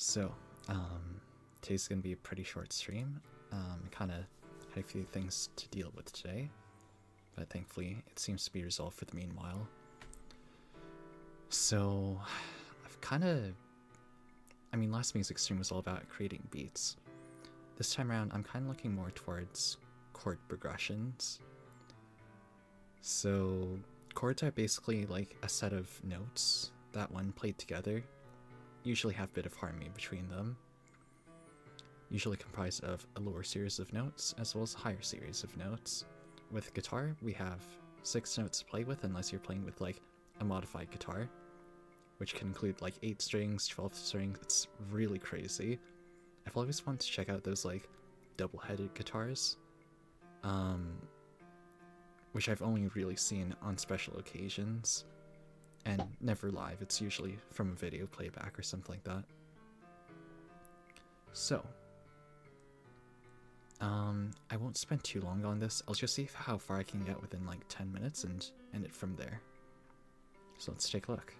So, today's gonna be a pretty short stream. I kind of had a few things to deal with today, but thankfully it seems to be resolved for the meanwhile. So, last music stream was all about creating beats. This time around, I'm kind of looking more towards chord progressions. So, chords are basically like a set of notes that, when played together, usually have a bit of harmony between them. Usually comprised of a lower series of notes as well as a higher series of notes. With guitar, we have 6 notes to play with unless you're playing with like a modified guitar, which can include like 8 strings, 12 strings. It's really crazy. I've always wanted to check out those like double-headed guitars, which I've only really seen on special occasions and never live. It's usually from a video playback or something like that. So, I won't spend too long on this. I'll just see how far I can get within like 10 minutes and end it from there. So let's take a look.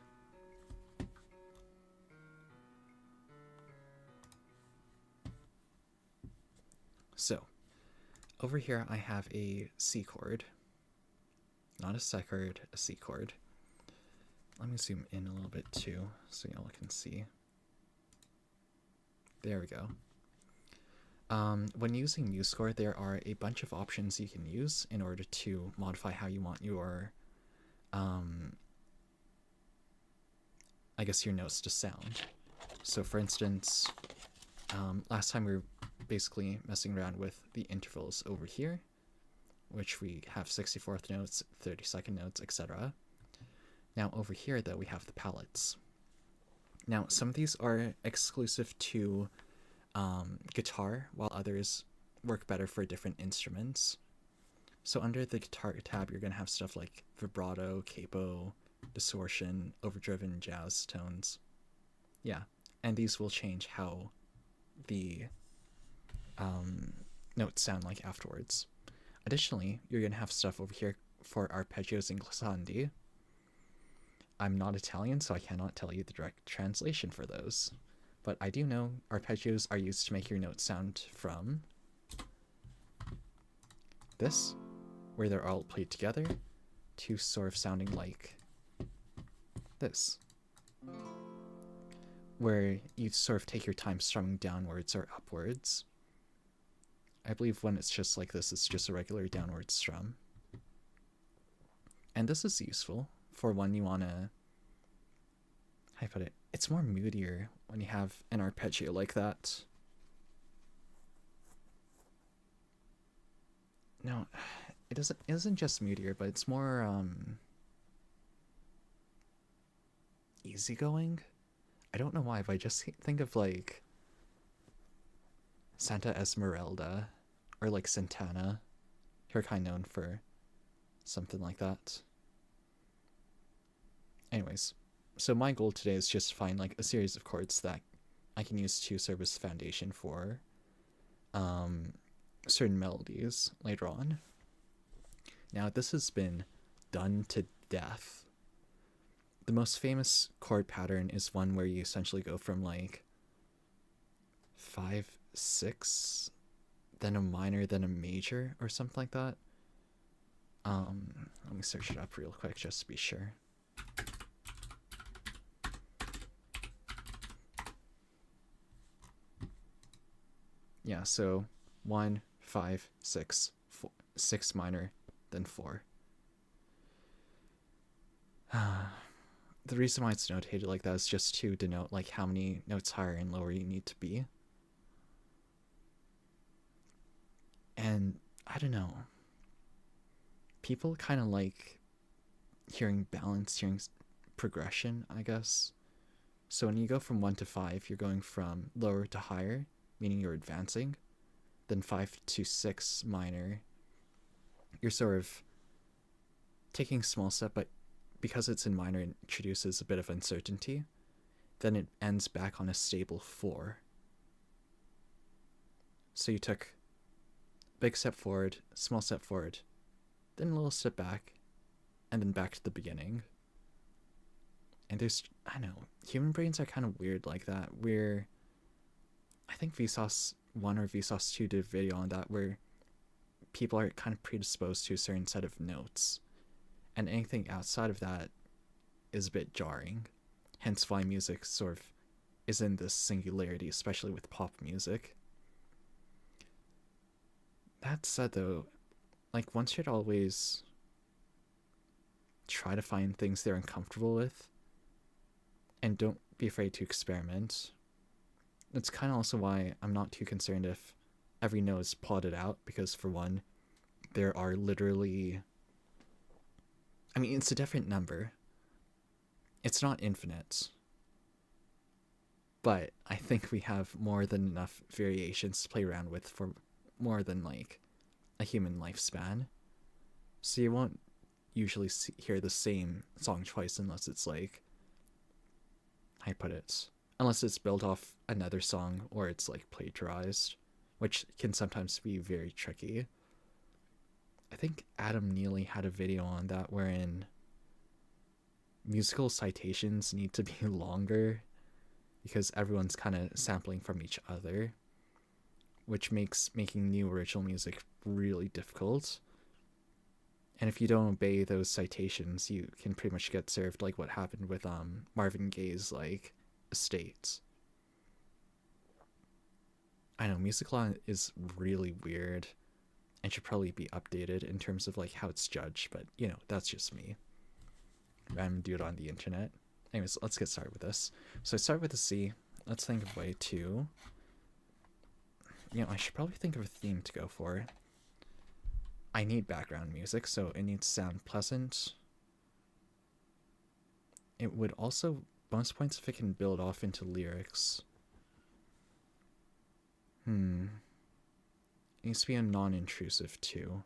So, over here I have a C chord. Not a sec chord, a C chord. Let me zoom in a little bit too, so y'all can see. There we go. When using MuseScore, there are a bunch of options you can use in order to modify how you want your, I guess, your notes to sound. So for instance, last time we were basically messing around with the intervals over here, which we have 64th notes, 32nd notes, etc. Now over here, though, we have the palettes. Now, some of these are exclusive to guitar, while others work better for different instruments. So under the guitar tab, you're going to have stuff like vibrato, capo, distortion, overdriven, jazz tones. Yeah, and these will change how the notes sound like afterwards. Additionally, you're going to have stuff over here for arpeggios and glissandi. I'm not Italian, so I cannot tell you the direct translation for those. But I do know arpeggios are used to make your notes sound from this, where they're all played together, to sort of sounding like this, where you sort of take your time strumming downwards or upwards. I believe when it's just like this, it's just a regular downward strum. And this is useful for when you want to, how do I put it? It's more moodier when you have an arpeggio like that. No, it isn't just moodier, but it's more easygoing. I don't know why, but I just think of like Santa Esmeralda or like Santana. You're kind of known for something like that. Anyways, so my goal today is just to find like a series of chords that I can use to serve as foundation for certain melodies later on. Now, this has been done to death. The most famous chord pattern is one where you essentially go from like 5, 6, then a minor, then a major, or something like that. Let me search it up real quick just to be sure. Yeah, so 1, 5, 6, 4, 6 minor, then 4. The reason why it's notated like that is just to denote like how many notes higher and lower you need to be. And I don't know. People kind of like hearing balance, hearing progression, I guess. So when you go from 1 to 5, you're going from lower to higher, meaning you're advancing. Then 5 to 6 minor, you're sort of taking a small step, but because it's in minor, it introduces a bit of uncertainty. Then it ends back on a stable 4. So you took big step forward, small step forward, then a little step back, and then back to the beginning. And there's, I don't know, human brains are kind of weird like that. We're I think Vsauce 1 or Vsauce 2 did a video on that where people are kind of predisposed to a certain set of notes, and anything outside of that is a bit jarring. Hence why music sort of is in this singularity, especially with pop music. That said, though, like, one should always try to find things they're uncomfortable with, and don't be afraid to experiment. That's kind of also why I'm not too concerned if every note is plotted out, because for one, there are literally... I mean, it's a different number. It's not infinite. But I think we have more than enough variations to play around with for more than, like, a human lifespan. So you won't usually hear the same song twice unless it's, like... how I put it? Unless it's built off another song or it's, like, plagiarized, which can sometimes be very tricky. I think Adam Neely had a video on that wherein musical citations need to be longer because everyone's kind of sampling from each other, which makes making new original music really difficult. And if you don't obey those citations, you can pretty much get served like what happened with Marvin Gaye's, like, Estates. I know, music law is really weird and should probably be updated in terms of, like, how it's judged, but, you know, that's just me. Random dude on the internet. Anyways, let's get started with this. So I start with a C. Let's think of a way to... You know, I should probably think of a theme to go for. I need background music, so it needs to sound pleasant. It would also bonus points if it can build off into lyrics. It needs to be a non-intrusive too.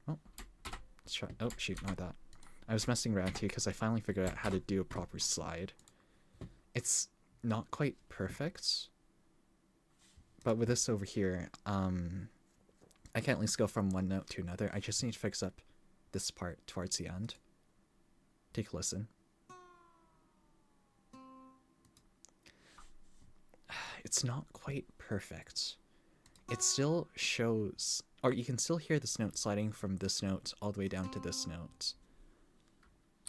Oh, let's try. Oh shoot, not that. I was messing around too because I finally figured out how to do a proper slide. It's not quite perfect, but with this over here, I can at least go from one note to another. I just need to fix up this part towards the end. Take a listen. It's not quite perfect. It still shows, or you can still hear this note sliding from this note all the way down to this note.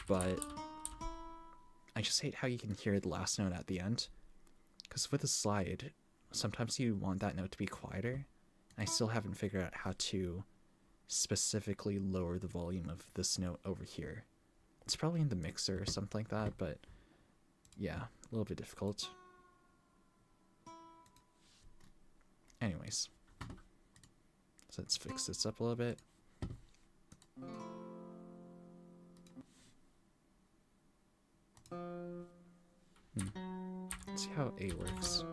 But I just hate how you can hear the last note at the end. Because with a slide, sometimes you want that note to be quieter. I still haven't figured out how to specifically lower the volume of this note over here. It's probably in the mixer or something like that, but yeah, a little bit difficult. Anyways, so let's fix this up a little bit. Let's see how A works.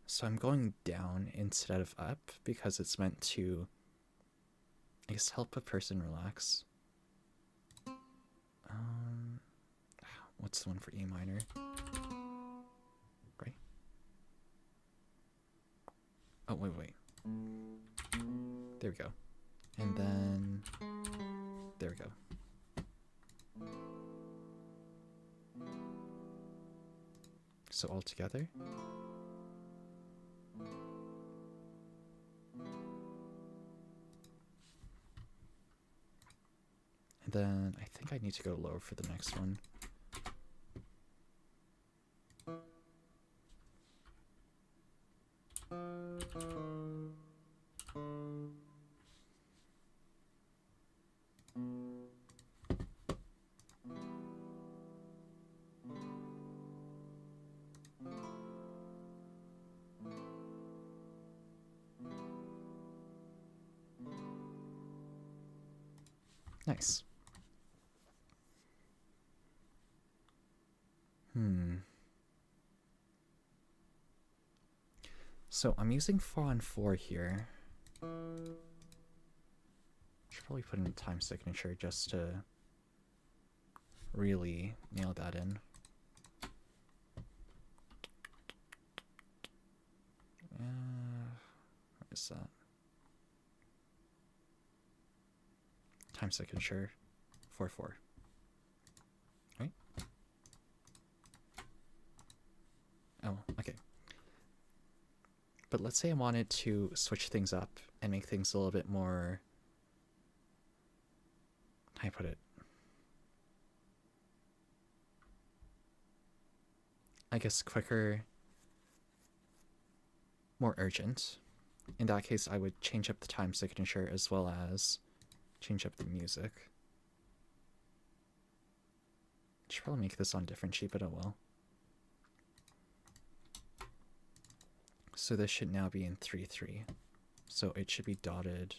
So I'm going down instead of up because it's meant to, I guess, help a person relax. What's the one for E minor? Right? Oh, wait. There we go. And then, there we go. So all together. And then I think I need to go lower for the next one. Nice. So I'm using 4-on-4 here. Should probably put in a time signature just to really nail that in. Where is that? Time signature 4/4. Right? Oh, okay. But let's say I wanted to switch things up and make things a little bit more, how do I put it? I guess quicker, more urgent. In that case, I would change up the time signature as well as change up the music. Should probably make this on different sheet, but oh well. So this should now be in 3/3. So it should be dotted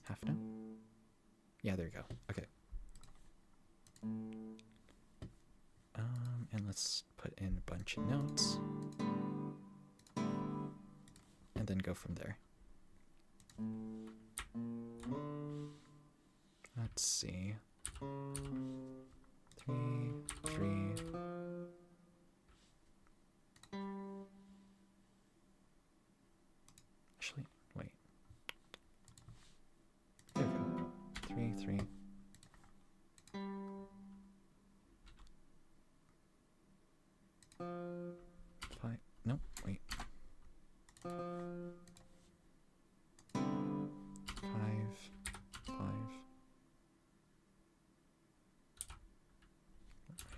half note. Yeah, there you go. Okay. And let's put in a bunch of notes. And then go from there. Let's see. 3, 3. Actually, wait. There we go. 3, 3. 5. Nope, wait. 5, 5.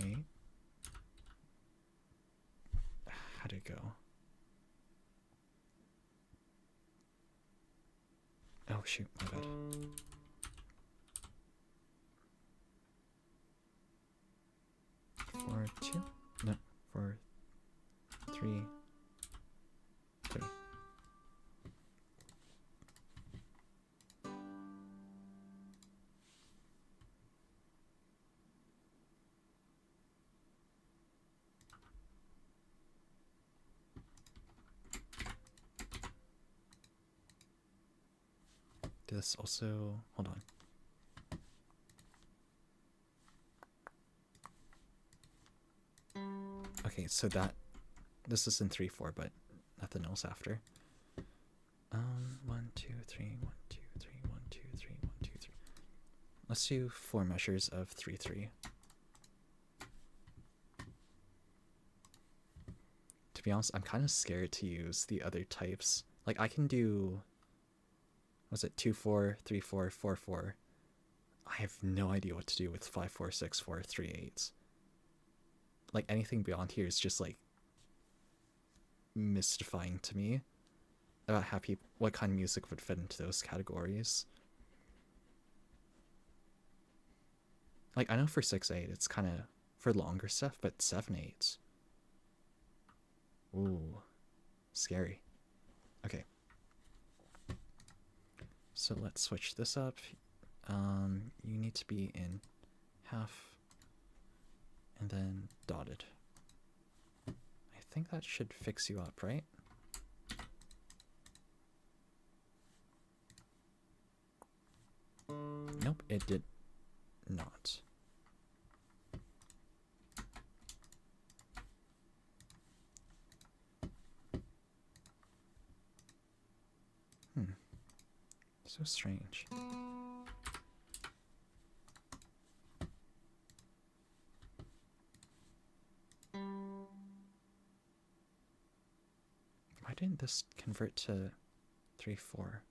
8. How'd it go? Oh shoot, my bad. 4, 2. No, 4, 3, 3. This also, hold on. Okay, so this is in 3/4, but nothing else after. 1, 2, 3, 1, 2, 3, 1, 2, 3, 1, 2, 3. Let's do 4 measures of 3/3. To be honest, I'm kind of scared to use the other types. Like I can do, was it 2/4, 3/4, 4/4? I have no idea what to do with 5/4, 6/4, 3/8. Like anything beyond here is just like mystifying to me about how what kind of music would fit into those categories. Like I know for 6/8 it's kind of for longer stuff, but 7/8. Ooh, scary. Okay. So let's switch this up. You need to be in half and then dotted. I think that should fix you up, right? Nope, it did not. So strange. Why didn't this convert to 3/4?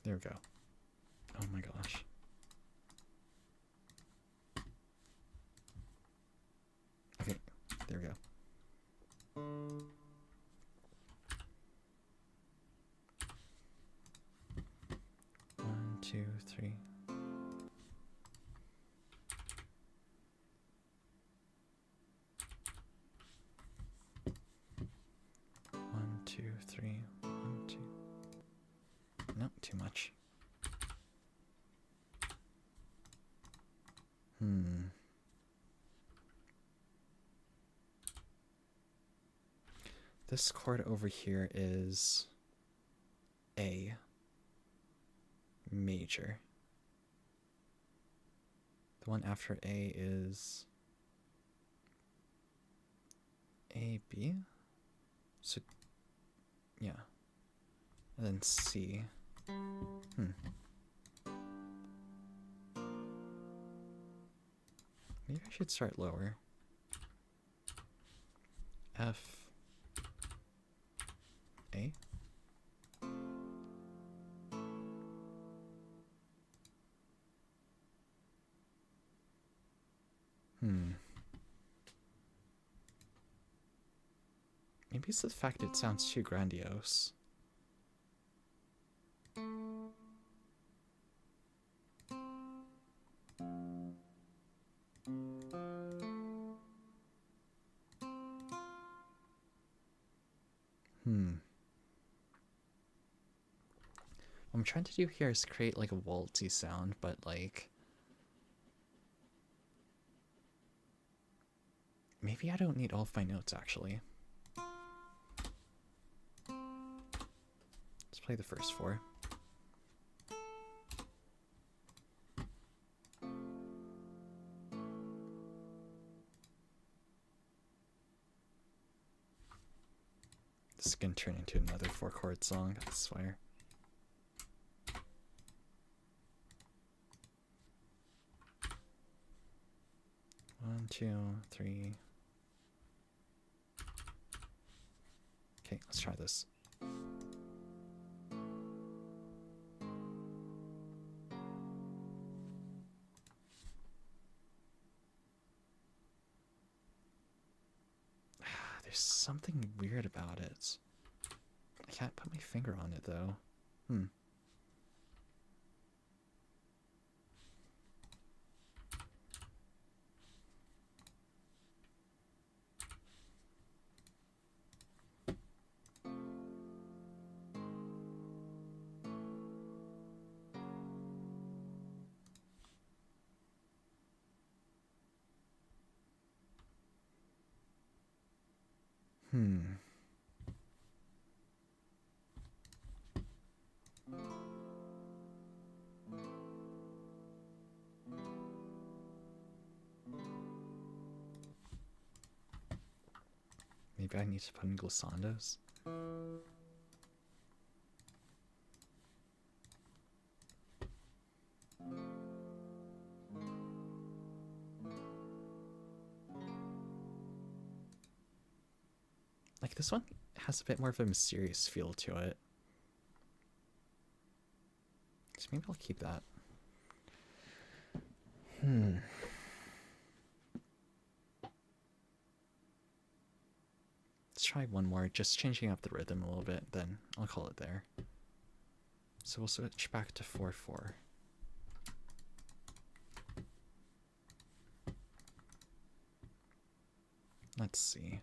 There we go. Oh my gosh. Okay, there we go. One, two, three. One, two, three. 1, 2. Nope, too much. This chord over here is A major. The one after A is A, B? So, yeah. And then C. Maybe I should start lower. F, A. Maybe it's the fact it sounds too grandiose. What I'm trying to do here is create like a waltzy sound, but like maybe I don't need all of my notes actually. Let's play the first four. This is gonna turn into another 4-chord song, I swear. One, two, three. Okay, let's try this. There's something weird about it. I can't put my finger on it though. Maybe I need to put in glissandos. Like this one has a bit more of a mysterious feel to it. So maybe I'll keep that. Let's try one more, just changing up the rhythm a little bit, then I'll call it there. So we'll switch back to 4/4. Let's see.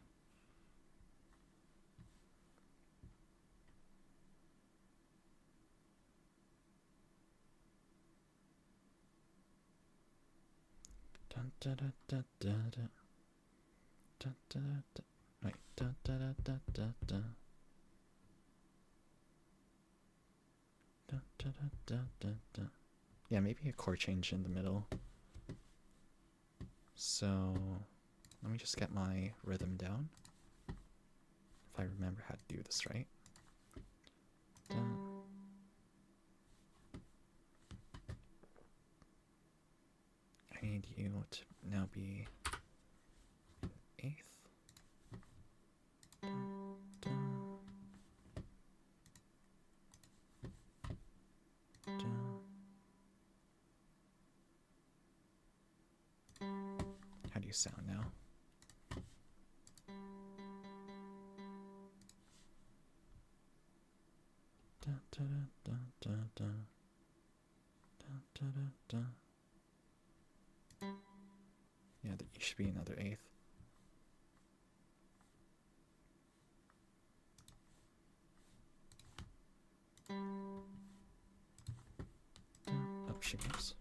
Dun, da, da, da, da, da. Da, da, da. Wait, da, da, da, da, da, da. Da, da, da, da, da, da. Yeah, maybe a chord change in the middle. So let me just get my rhythm down. If I remember how to do this right. Da. I need you to now be an eighth. Da, da. Da. How do you sound now? Da, da, da, da, da, da, da, da, da. Yeah, there should be another eighth. Oh, she moves.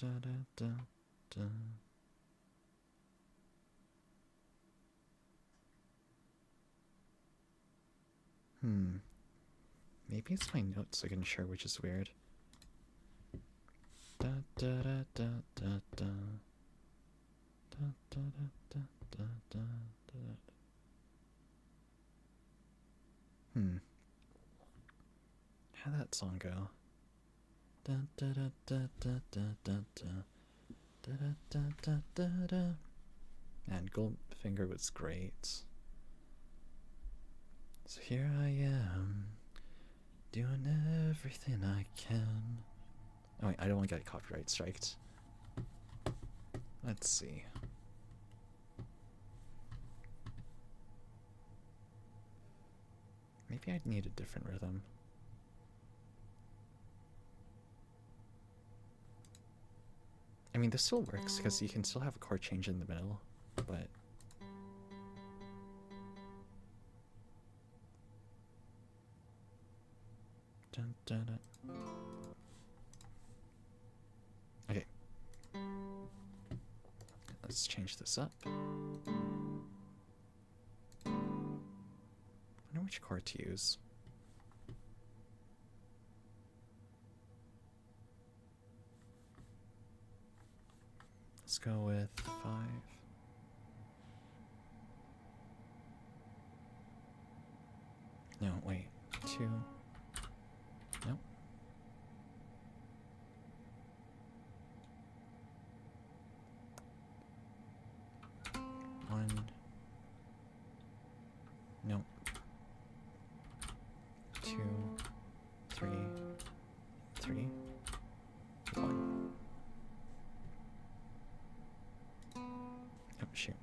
da, da, da, da. Maybe it's my notes I can share, which is weird. Da da da da da da. Da da da da da da. How'd that song go? Da da da da da da da da. Da da da da da da. And Goldfinger was great. So here I am, doing everything I can. Oh wait, I don't want to get copyright striked. Let's see. Maybe I'd need a different rhythm. I mean, this still works because you can still have a chord change in the middle, but dun, dun, dun. Okay, let's change this up. I wonder which chord to use. Let's go with 5. No, wait. 2. Nope. 1. Nope. 2, 3, 3, 1. Oh, shoot.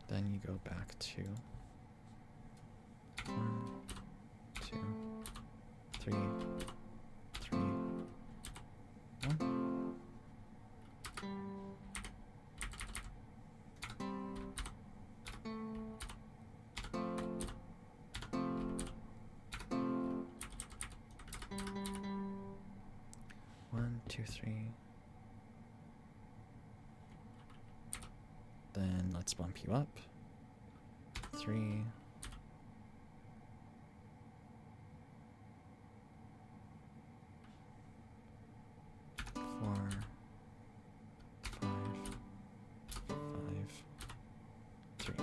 Then you go back to 1, 2, 3, 3, 1. One, two, three. Then let's bump you up. 3. 4, 5, 5, 3.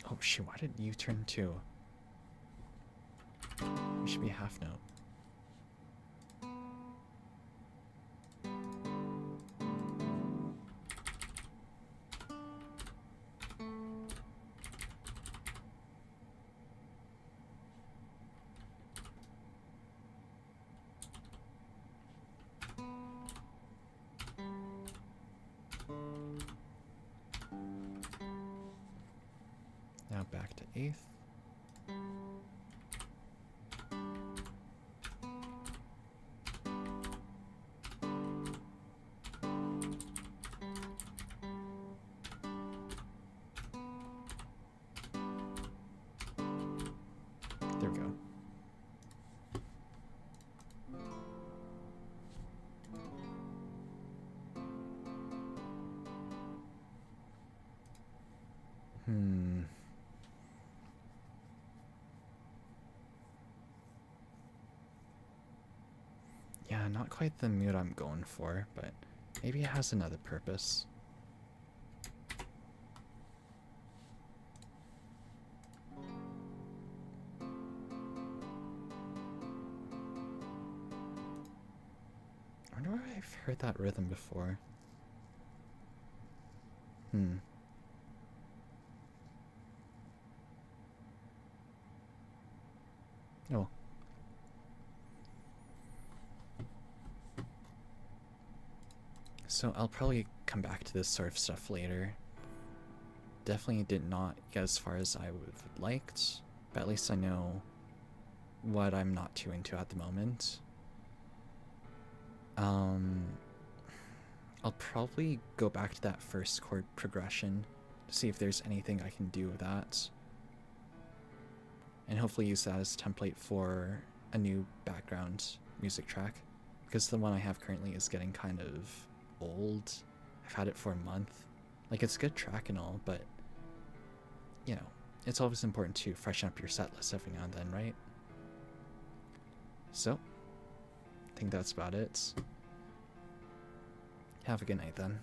Oh shoot, why did you turn 2? You should be half note. Now back to 8th. There we go. Yeah, not quite the mood I'm going for, but maybe it has another purpose. I wonder where I've heard that rhythm before. Oh. So I'll probably come back to this sort of stuff later. Definitely did not get as far as I would have liked, but at least I know what I'm not too into at the moment. I'll probably go back to that first chord progression to see if there's anything I can do with that. And hopefully use that as a template for a new background music track. Because the one I have currently is getting kind of old. I've had it for a month. Like, it's a good track and all, but, you know, it's always important to freshen up your set list every now and then, right? So, I think that's about it. Have a good night then.